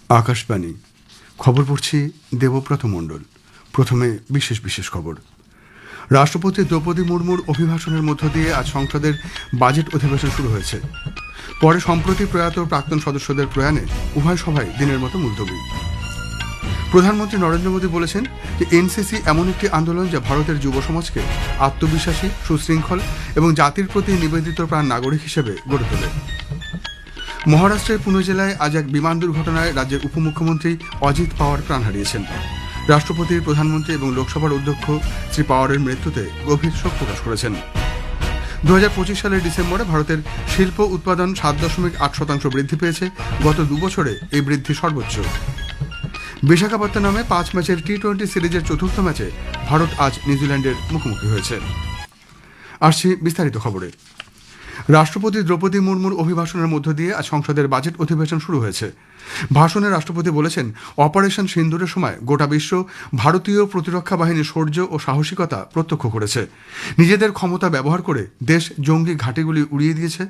আকাশবাণী খবর পড়ছি দেবব্রত মণ্ডল। প্রথমে বিশেষ বিশেষ খবর। রাষ্ট্রপতি দ্রৌপদী মুর্মুর অভিভাষণের মধ্য দিয়ে আজ সংসদের বাজেট অধিবেশন শুরু হয়েছে। পরে সম্প্রতি প্রয়াত প্রাক্তন সদস্যদের প্রয়াণে উভয় সভায় দিনের মতো মুলতবি। প্রধানমন্ত্রী নরেন্দ্র মোদী বলেছেন যে এনসিসি এমন একটি আন্দোলন যা ভারতের যুব সমাজকে আত্মবিশ্বাসী, সুশৃঙ্খল এবং জাতির প্রতি নিবেদিত প্রাণ নাগরিক হিসেবে গড়ে তোলে। মহারাষ্ট্রের পুনে জেলায় আজ এক বিমান দুর্ঘটনায় রাজ্যের উপমুখ্যমন্ত্রী অজিত পাওয়ার প্রাণ হারিয়েছেন। রাষ্ট্রপতি, প্রধানমন্ত্রী এবং লোকসভার অধ্যক্ষ শ্রী পাওয়ারের মৃত্যুতে গভীর শোক প্রকাশ করেছেন। 2025 সালের ডিসেম্বরে ভারতের শিল্প উৎপাদন 7.8% বৃদ্ধি পেয়েছে। গত 2 বছরে এই বৃদ্ধি সর্বোচ্চ। বিশাখাপত্তনমে 5 ম্যাচের টি-20 সিরিজের চতুর্থ ম্যাচে ভারত আজ নিউজিল্যান্ডের মুখোমুখি হয়েছে। আসছি বিস্তারিত খবরে। রাষ্ট্রপতি দ্রৌপদী মুর্মুর অভিভাষণের মধ্য দিয়ে আজ সংসদের বাজেট অধিবেশন শুরু হয়েছে। ভাষণে রাষ্ট্রপতি বলেছেন, অপারেশন সিন্দুরের সময় গোটা বিশ্ব ভারতীয় প্রতিরক্ষা বাহিনীর শৌর্য ও সাহসিকতা প্রত্যক্ষ করেছে। নিজেদের ক্ষমতা ব্যবহার করে দেশ জঙ্গি ঘাঁটিগুলি উড়িয়ে দিয়েছে।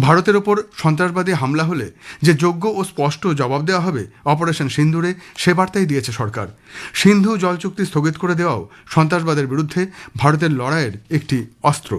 ভারতের ওপর সন্ত্রাসবাদী হামলা হলে যে যোগ্য ও স্পষ্ট জবাব দেওয়া হবে অপারেশন সিন্দুরে, সে বার্তাই দিয়েছে সরকার। সিন্ধু জল চুক্তি স্থগিত করে দেওয়াও সন্ত্রাসবাদের বিরুদ্ধে ভারতের লড়াইয়ের একটি অস্ত্র।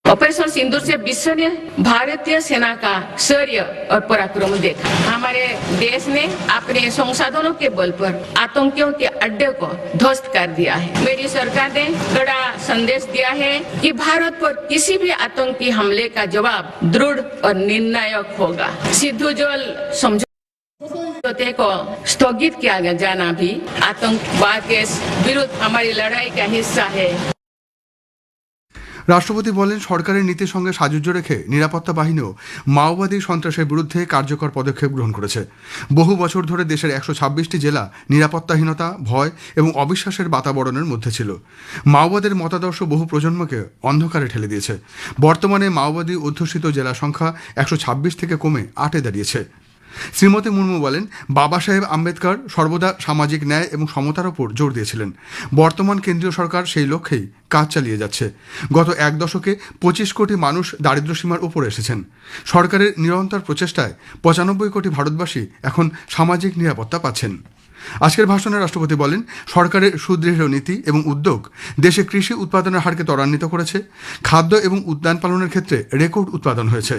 ऑपरेशन सिंदूर से विश्व ने भारतीय सेना का शौर्य और पराक्रम देखा। हमारे देश ने अपने संसाधनों के बल पर आतंकियों के अड्डे को ध्वस्त कर दिया है। मेरी सरकार ने कड़ा संदेश दिया है कि भारत पर किसी भी आतंकी हमले का जवाब दृढ़ और निर्णायक होगा। सिंधु जल समझौते को स्थगित किया जाना भी आतंकवाद के विरुद्ध हमारी लड़ाई का हिस्सा है। রাষ্ট্রপতি বলেন, সরকারের নীতির সঙ্গে সাযুজ্য রেখে নিরাপত্তা বাহিনীও মাওবাদী সন্ত্রাসের বিরুদ্ধে কার্যকর পদক্ষেপ গ্রহণ করেছে। বহু বছর ধরে দেশের 126টি জেলা নিরাপত্তাহীনতা, ভয় এবং অবিশ্বাসের বাতাবরণের মধ্যে ছিল। মাওবাদের মতাদর্শ বহু প্রজন্মকে অন্ধকারে ঠেলে দিয়েছে। বর্তমানে মাওবাদী অধ্যুষিত জেলার সংখ্যা 126 থেকে কমে 8-এ দাঁড়িয়েছে। শ্রীমতী মুর্মু বলেন, বাবা সাহেব আম্বেদকর সর্বদা সামাজিক ন্যায় এবং সমতার ওপর জোর দিয়েছিলেন। বর্তমান কেন্দ্রীয় সরকার সেই লক্ষ্যেই কাজ চালিয়ে যাচ্ছে। গত 1 দশকে 25 কোটি মানুষ দারিদ্র্যসীমার উপরে এসেছেন। সরকারের নিরন্তর প্রচেষ্টায় 95 কোটি ভারতবাসী এখন সামাজিক নিরাপত্তা পাচ্ছেন। আজকের ভাষণে রাষ্ট্রপতি বলেন, সরকারের সুদৃঢ় নীতি এবং উদ্যোগ দেশে কৃষি উৎপাদনের হারকে ত্বরান্বিত করেছে। খাদ্য এবং উদ্যান পালনের ক্ষেত্রে রেকর্ড উৎপাদন হয়েছে।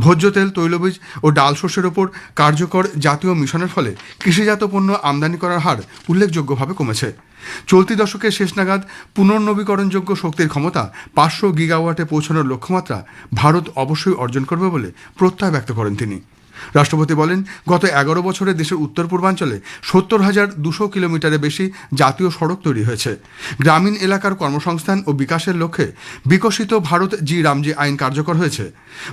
ভোজ্য তেল, তৈলবীজ ও ডাল শস্যের ওপর কার্যকর জাতীয় মিশনের ফলে কৃষিজাত পণ্য আমদানি করার হার উল্লেখযোগ্যভাবে কমেছে। চলতি দশকের শেষ নাগাদ পুনর্নবীকরণযোগ্য শক্তির ক্ষমতা 500 গিগাওয়াটে পৌঁছানোর লক্ষ্যমাত্রা ভারত অবশ্যই অর্জন করবে বলে প্রত্যয় ব্যক্ত করেন তিনি। রাষ্ট্রপতি বলেন, গত 11 বছরে দেশের উত্তর পূর্বাঞ্চলে 70,200 কিলোমিটারের বেশি জাতীয় সড়ক তৈরি হয়েছে। গ্রামীণ এলাকার কর্মসংস্থান ও বিকাশের লক্ষ্যে বিকশিত ভারত জি রামজি আইন কার্যকর হয়েছে।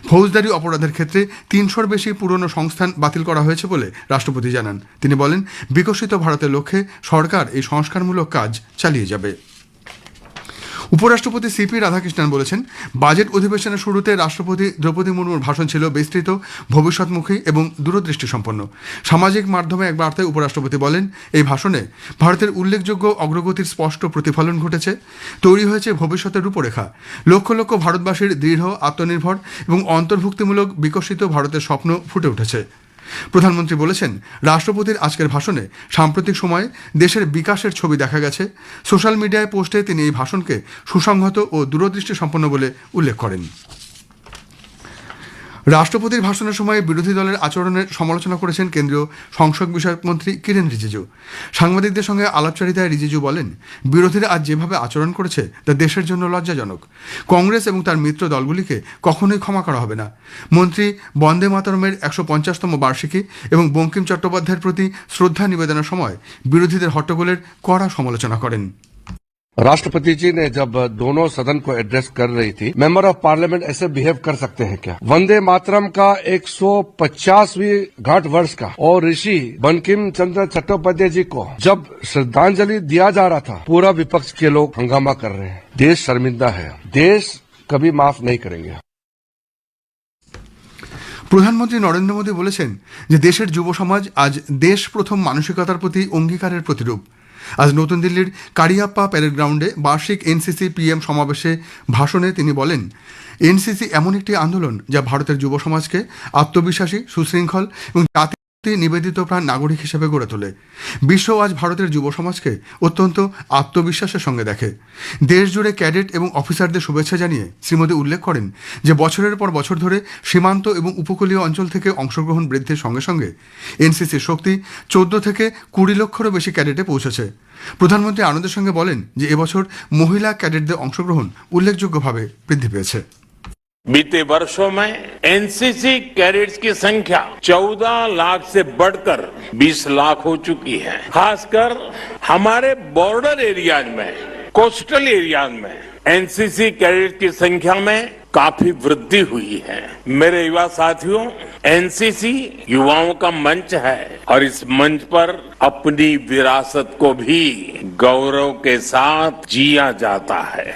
ফৌজদারি অপরাধের ক্ষেত্রে 300-র বেশি পুরনো সংস্থান বাতিল করা হয়েছে বলে রাষ্ট্রপতি জানান। তিনি বলেন, বিকশিত ভারতের লক্ষ্যে সরকার এই সংস্কারমূলক কাজ চালিয়ে যাবে। উপরাষ্ট্রপতি সিপি রাধাকৃষ্ণন বলেছেন, বাজেট অধিবেশনের শুরুতে রাষ্ট্রপতি দ্রৌপদী মুর্মুর ভাষণ ছিল বিস্তৃত, ভবিষ্যৎমুখী এবং দূরদৃষ্টি সম্পন্ন। সামাজিক মাধ্যমে এক বার্তায় উপরাষ্ট্রপতি বলেন, এই ভাষণে ভারতের উল্লেখযোগ্য অগ্রগতির স্পষ্ট প্রতিফলন ঘটেছে। তৈরি হয়েছে ভবিষ্যতের রূপরেখা। লক্ষ লক্ষ ভারতবাসীর দৃঢ়, আত্মনির্ভর এবং অন্তর্ভুক্তিমূলক বিকশিত ভারতের স্বপ্ন ফুটে উঠেছে। প্রধানমন্ত্রী বলেছেন, রাষ্ট্রপতির আজকের ভাষণে সাম্প্রতিক সময়ে দেশের বিকাশের ছবি দেখা গেছে। সোশ্যাল মিডিয়ায় পোস্টে তিনি এই ভাষণকে সুসংহত ও দূরদৃষ্টি সম্পন্ন বলে উল্লেখ করেন। রাষ্ট্রপতির ভাষণের সময় বিরোধী দলের আচরণের সমালোচনা করেছেন কেন্দ্রীয় সংসদ বিষয়ক মন্ত্রী কিরেন রিজিজু। সাংবাদিকদের সঙ্গে আলাপচারিতায় রিজিজু বলেন, বিরোধীরা আজ যেভাবে আচরণ করেছে তা দেশের জন্য লজ্জাজনক। কংগ্রেস এবং তার মিত্র দলগুলিকে কখনোই ক্ষমা করা হবে না। মন্ত্রী বন্দে মাতরমের 150তম বার্ষিকী এবং বঙ্কিম চট্টোপাধ্যায়ের প্রতি শ্রদ্ধা নিবেদনের সময় বিরোধীদের হট্টগোলের কড়া সমালোচনা করেন। राष्ट्रपति जी ने जब दोनों सदन को एड्रेस कर रही थी, मेंबर ऑफ पार्लियामेंट ऐसे बिहेव कर सकते हैं क्या? वंदे मातरम का 150वीं घाट वर्ष का और ऋषि बंकिम चंद्र चट्टोपाध्याय जी को जब श्रद्धांजलि दिया जा रहा था, पूरा विपक्ष के लोग हंगामा कर रहे हैं। देश शर्मिंदा है, देश कभी माफ नहीं करेंगे। প্রধানমন্ত্রী নরেন্দ্র মোদী বলেছেন যে দেশের যুব সমাজ আজ দেশ প্রথম মানসিকতার প্রতি অঙ্গীকারের প্রতিরূপ। আজ নতুন দিল্লির কারিয়াপ্পা প্যারেড গ্রাউন্ডে বার্ষিক এনসিসি পিএম সমাবেশে ভাষণে তিনি বলেন, এনসিসি এমন একটি আন্দোলন যা ভারতের যুব সমাজকে আত্মবিশ্বাসী, সুশৃঙ্খল এবং জাতি দেশভক্তি নিবেদিত প্রাণ নাগরিক হিসেবে গড়ে তোলে। বিশ্ব আজ ভারতের যুব সমাজকে অত্যন্ত আত্মবিশ্বাসের সঙ্গে দেখে। দেশ জুড়ে ক্যাডেট এবং অফিসারদের শুভেচ্ছা জানিয়ে শ্রী মোদী উল্লেখ করেন যে বছরের পর বছর ধরে সীমান্ত এবং উপকূলীয় অঞ্চল থেকে অংশগ্রহণ বৃদ্ধির সঙ্গে সঙ্গে এনসিসির শক্তি 14 থেকে 20 লক্ষেরও বেশি ক্যাডেটে পৌঁছেছে। প্রধানমন্ত্রী আনন্দের সঙ্গে বলেন যে এবছর মহিলা ক্যাডেটদের অংশগ্রহণ উল্লেখযোগ্যভাবে বৃদ্ধি পেয়েছে। बीते वर्षों में एनसीसी कैडेट्स की संख्या 14 लाख से बढ़कर 20 लाख हो चुकी है। खासकर हमारे बॉर्डर एरियाज में, कोस्टल एरियाज में एनसीसी कैडेट्स की संख्या में काफी वृद्धि हुई है। मेरे युवा साथियों, एनसीसी युवाओं का मंच है और इस मंच पर अपनी विरासत को भी गौरव के साथ जिया जाता है।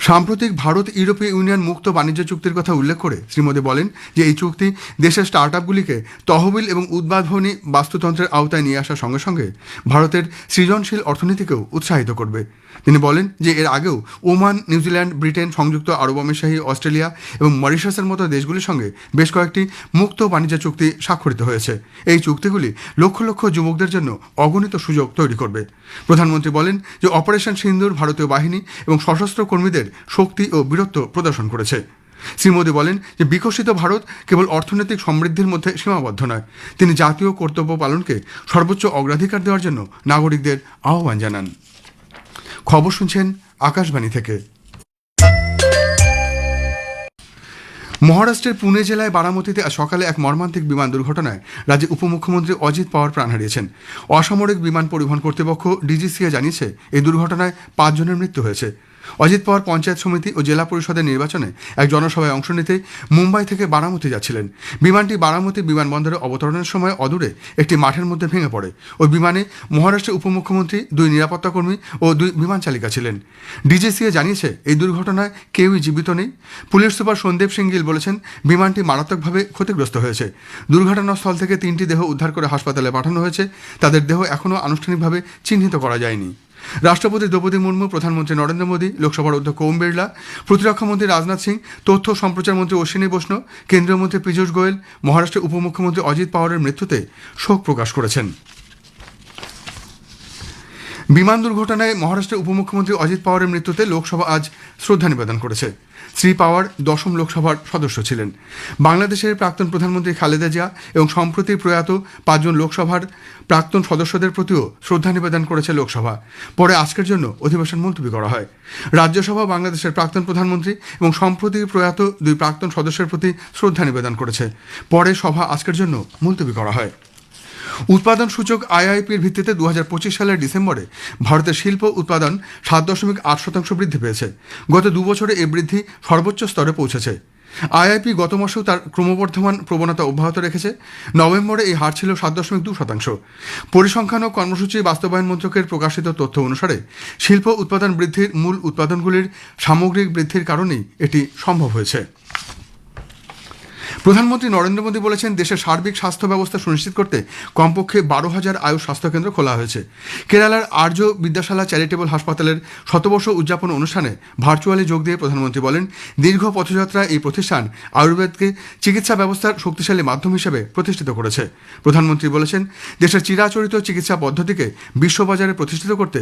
সাম্প্রতিক ভারত ইউরোপীয় ইউনিয়ন মুক্ত বাণিজ্য চুক্তির কথা উল্লেখ করে শ্রী মোদী বলেন যে এই চুক্তি দেশের স্টার্টআপগুলিকে তহবিল এবং উদ্ভাবনী বাস্তুতন্ত্রের আওতায় নিয়ে আসার সঙ্গে সঙ্গে ভারতের সৃজনশীল অর্থনীতিকেও উৎসাহিত করবে। তিনি বলেন যে এর আগেও ওমান, নিউজিল্যান্ড, ব্রিটেন, সংযুক্ত আরব আমিরশাহী, অস্ট্রেলিয়া এবং মরিশাসের মতো দেশগুলির সঙ্গে বেশ কয়েকটি মুক্ত বাণিজ্য চুক্তি স্বাক্ষরিত হয়েছে। এই চুক্তিগুলি লক্ষ লক্ষ যুবকদের জন্য অগণিত সুযোগ তৈরি করবে। প্রধানমন্ত্রী বলেন যে অপারেশন সিন্দুর ভারতীয় বাহিনী এবং সশস্ত্র কর্মীদের শক্তি ও বীরত্ব প্রদর্শন করেছে। শ্রী মোদী বলেন যে বিকশিত ভারত কেবল অর্থনৈতিক সমৃদ্ধির মধ্যে সীমাবদ্ধ নয়। তিনি জাতীয় কর্তব্য পালনকে সর্বোচ্চ অগ্রাধিকার দেওয়ার জন্য নাগরিকদের আহ্বান জানান। খবর শুনছেন আকাশবাণী থেকে। মহারাষ্ট্রের পুনে জেলায় বারামতিতে আজ সকালে এক মর্মান্তিক বিমান দুর্ঘটনায় রাজ্যের উপমুখ্যমন্ত্রী অজিত পাওয়ার প্রাণ হারিয়েছেন। অসামরিক বিমান পরিবহন কর্তৃপক্ষ ডিজিসিএ জানিয়েছে এই দুর্ঘটনায় 5 জনের মৃত্যু হয়েছে। অজিত পাওয়ার পঞ্চায়েত সমিতি ও জেলা পরিষদের নির্বাচনে এক জনসভায় অংশ নিতে মুম্বাই থেকে বারামতি যাচ্ছিলেন। বিমানটি বারামতি বিমানবন্দরে অবতরণের সময় অদূরে একটি মাঠের মধ্যে ভেঙে পড়ে। ওই বিমানে মহারাষ্ট্রের উপমুখ্যমন্ত্রী, 2 নিরাপত্তা কর্মী ও 2 বিমান চালিকা ছিলেন। ডিজিসিএ জানিয়েছে এই দুর্ঘটনায় কেউই জীবিত নেই। পুলিশ সুপার সন্দীপ সিং গিল বলেছেন বিমানটি মারাত্মকভাবে ক্ষতিগ্রস্ত হয়েছে। দুর্ঘটনাস্থল থেকে 3টি দেহ উদ্ধার করে হাসপাতালে পাঠানো হয়েছে। তাদের দেহ এখনও আনুষ্ঠানিকভাবে চিহ্নিত করা যায়নি। রাষ্ট্রপতি দ্রৌপদী মুর্মু, প্রধানমন্ত্রী নরেন্দ্র মোদী, লোকসভার অধ্যক্ষ ওম বিড়লা, প্রতিরক্ষা মন্ত্রী রাজনাথ সিং, তথ্য সম্প্রচার মন্ত্রী অশ্বিনী বৈষ্ণব, কেন্দ্রীয় মন্ত্রী পীযূষ গোয়েল মহারাষ্ট্রের উপমুখ্যমন্ত্রী অজিত পাওয়ারের মৃত্যুতে শোক প্রকাশ করেছেন। বিমান দুর্ঘটনায় মহারাষ্ট্রের উপমুখ্যমন্ত্রী অজিত পাওয়ারের মৃত্যুতে লোকসভা আজ শ্রদ্ধা নিবেদন করেছে। শ্রী পাওয়ার 10ম লোকসভার সদস্য ছিলেন। বাংলাদেশের প্রাক্তন প্রধানমন্ত্রী খালেদা জিয়া এবং সম্প্রতি প্রয়াত 5 জন লোকসভার প্রাক্তন সদস্যদের প্রতিও শ্রদ্ধা নিবেদন করেছে লোকসভা। পরে আজকের জন্য অধিবেশন মুলতবি করা হয়। রাজ্যসভা বাংলাদেশের প্রাক্তন প্রধানমন্ত্রী এবং সম্প্রতি প্রয়াত 2 প্রাক্তন সদস্যের প্রতি শ্রদ্ধা নিবেদন করেছে। পরে সভা আজকের জন্য মুলতবি করা হয়। উৎপাদন সূচক আইআইপির ভিত্তিতে 2025 সালের ডিসেম্বরে ভারতের শিল্প উৎপাদন 7.8% বৃদ্ধি পেয়েছে। গত 2 বছরে এই বৃদ্ধি সর্বোচ্চ স্তরে পৌঁছেছে। আইআইপি গত মাসেও তার ক্রমবর্ধমান প্রবণতা অব্যাহত রেখেছে। নভেম্বরে এই হার ছিল 7.2%। পরিসংখ্যান ও কর্মসূচি বাস্তবায়ন মন্ত্রকের প্রকাশিত তথ্য অনুসারে শিল্প উৎপাদন বৃদ্ধির মূল উৎপাদনগুলির সামগ্রিক বৃদ্ধির কারণেই এটি সম্ভব হয়েছে। প্রধানমন্ত্রী নরেন্দ্র মোদী বলেছেন দেশের সার্বিক স্বাস্থ্য ব্যবস্থা সুনিশ্চিত করতে কমপক্ষে 12,000 আয়ুষ স্বাস্থ্যকেন্দ্র খোলা হয়েছে। কেরালার আর্য বিদ্যাশালা চ্যারিটেবল হাসপাতালের শতবর্ষ উদযাপন অনুষ্ঠানে ভার্চুয়ালি যোগ দিয়ে প্রধানমন্ত্রী বলেন দীর্ঘ পথযাত্রায় এই প্রতিষ্ঠান আয়ুর্বেদকে চিকিৎসা ব্যবস্থার শক্তিশালী মাধ্যম হিসেবে প্রতিষ্ঠিত করেছে। প্রধানমন্ত্রী বলেছেন দেশের চিরাচরিত চিকিৎসা পদ্ধতিকে বিশ্ববাজারে প্রতিষ্ঠিত করতে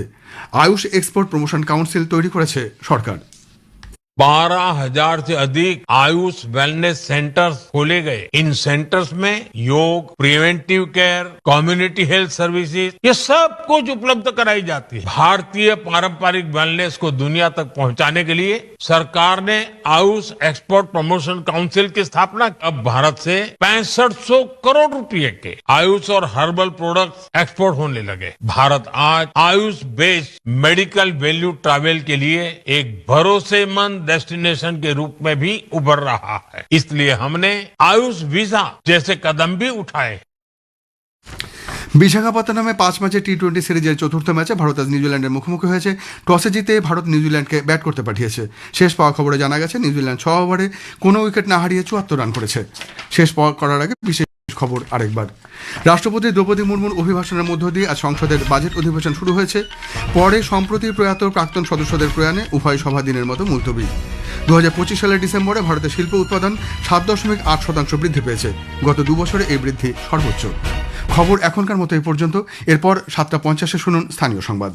আয়ুষ এক্সপোর্ট প্রমোশন কাউন্সিল তৈরি করেছে সরকার। 12,000 से अधिक आयुष वेलनेस सेंटर्स खोले गए। इन सेंटर्स में योग, preventive care, community health services, ये सब कुछ उपलब्ध कराई जाती है। भारतीय पारंपरिक वेलनेस को दुनिया तक पहुंचाने के लिए सरकार ने आयुष एक्सपोर्ट प्रमोशन काउंसिल की स्थापना की। अब भारत से 6500 करोड़ रुपए के आयुष और हर्बल प्रोडक्ट्स एक्सपोर्ट होने लगे। भारत आज Ayush based medical value travel के लिए एक भरोसेमंद डेस्टिनेशन के रूप में भी उभर रहा है। इसलिए हमने आयुष वीजा जैसे कदम भी उठाए। বিশাখাপত্তনমে 5 ম্যাচে টি-20 সিরিজের চতুর্থ ম্যাচে ভারত আজ নিউজিল্যান্ডের মুখোমুখি হয়েছে। টসে জিতে ভারত নিউজিল্যান্ডকে ব্যাট করতে পাঠিয়েছে। শেষ পাওয়া খবরে জানা গেছে নিউজিল্যান্ড 6 ওভারে কোনো উইকেট না হারিয়ে 74 রান করেছে। শেষ পাওয়া করার আগে বিশেষ খবর আরেকবার। রাষ্ট্রপতি দ্রৌপদী মুর্মুর অভিভাষণের মধ্য দিয়ে আজ সংসদের বাজেট অধিবেশন শুরু হয়েছে। পরে সম্প্রতি প্রয়াত প্রাক্তন সদস্যদের প্রয়াণে উভয় সভা দিনের মতো মুলতবি। 2025 সালের ডিসেম্বরে ভারতের শিল্প উৎপাদন 7.8% বৃদ্ধি পেয়েছে। গত 2 বছরে এই বৃদ্ধি সর্বোচ্চ। খবর এখনকার মতো এই পর্যন্ত। এরপর 7:50 শুনুন স্থানীয় সংবাদ।